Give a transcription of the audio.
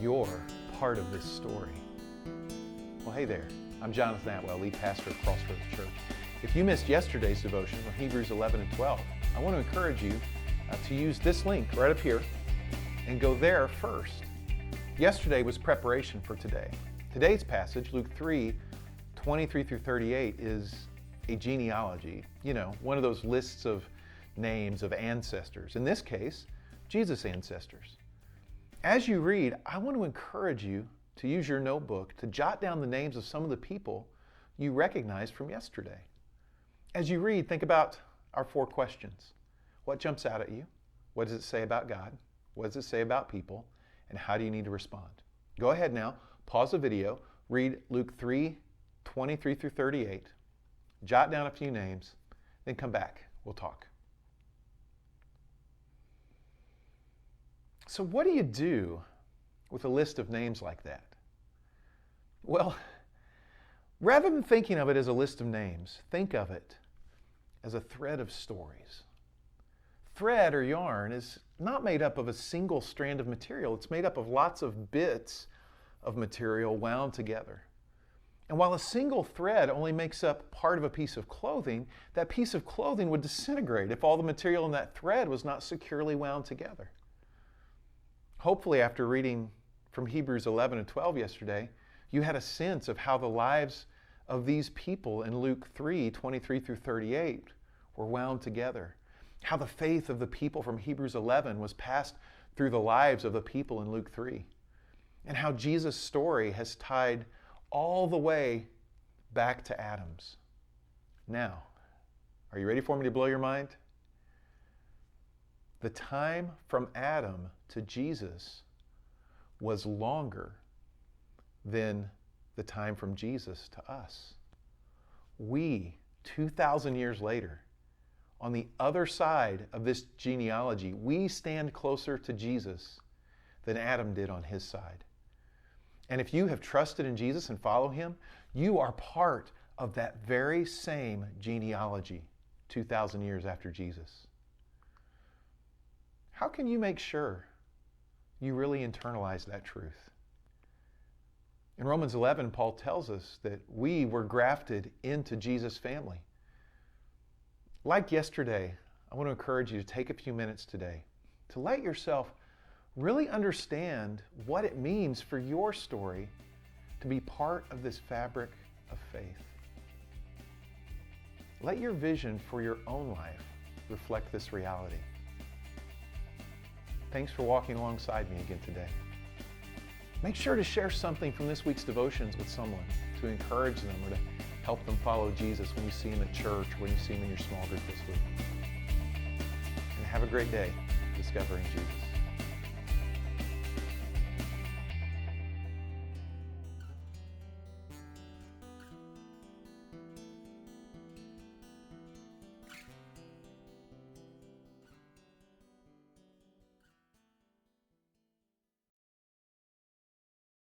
you're part of this story. Well, hey there. I'm Jonathan Atwell, lead pastor of CrossRoads Church. If you missed yesterday's devotion on Hebrews 11 and 12, I want to encourage you to use this link right up here and go there first. Yesterday was preparation for today. Today's passage, Luke 3, 23 through 38, is a genealogy. You know, one of those lists of names of ancestors. In this case, Jesus' ancestors. As you read, I want to encourage you to use your notebook to jot down the names of some of the people you recognize from yesterday. As you read, think about our 4 questions. What jumps out at you? What does it say about God? What does it say about people? And how do you need to respond? Go ahead now, pause the video, read Luke 3, 23 through 38, jot down a few names, then come back. We'll talk. So what do you do with a list of names like that? Well, rather than thinking of it as a list of names, think of it as a thread of stories. Thread or yarn is not made up of a single strand of material. It's made up of lots of bits of material wound together. And while a single thread only makes up part of a piece of clothing, that piece of clothing would disintegrate if all the material in that thread was not securely wound together. Hopefully, after reading from Hebrews 11 and 12 yesterday, you had a sense of how the lives of these people in Luke 3, 23 through 38 were wound together. How the faith of the people from Hebrews 11 was passed through the lives of the people in Luke 3. And how Jesus' story has tied all the way back to Adam's. Now, are you ready for me to blow your mind? The time from Adam to Jesus was longer than the time from Jesus to us. We, 2,000 years later, on the other side of this genealogy, we stand closer to Jesus than Adam did on his side. And if you have trusted in Jesus and follow him, you are part of that very same genealogy 2,000 years after Jesus. How can you make sure you really internalize that truth? In Romans 11, Paul tells us that we were grafted into Jesus' family. Like yesterday, I want to encourage you to take a few minutes today to let yourself really understand what it means for your story to be part of this fabric of faith. Let your vision for your own life reflect this reality. Thanks for walking alongside me again today. Make sure to share something from this week's devotions with someone to encourage them or to help them follow Jesus when you see him at church or when you see him in your small group this week. And have a great day discovering Jesus.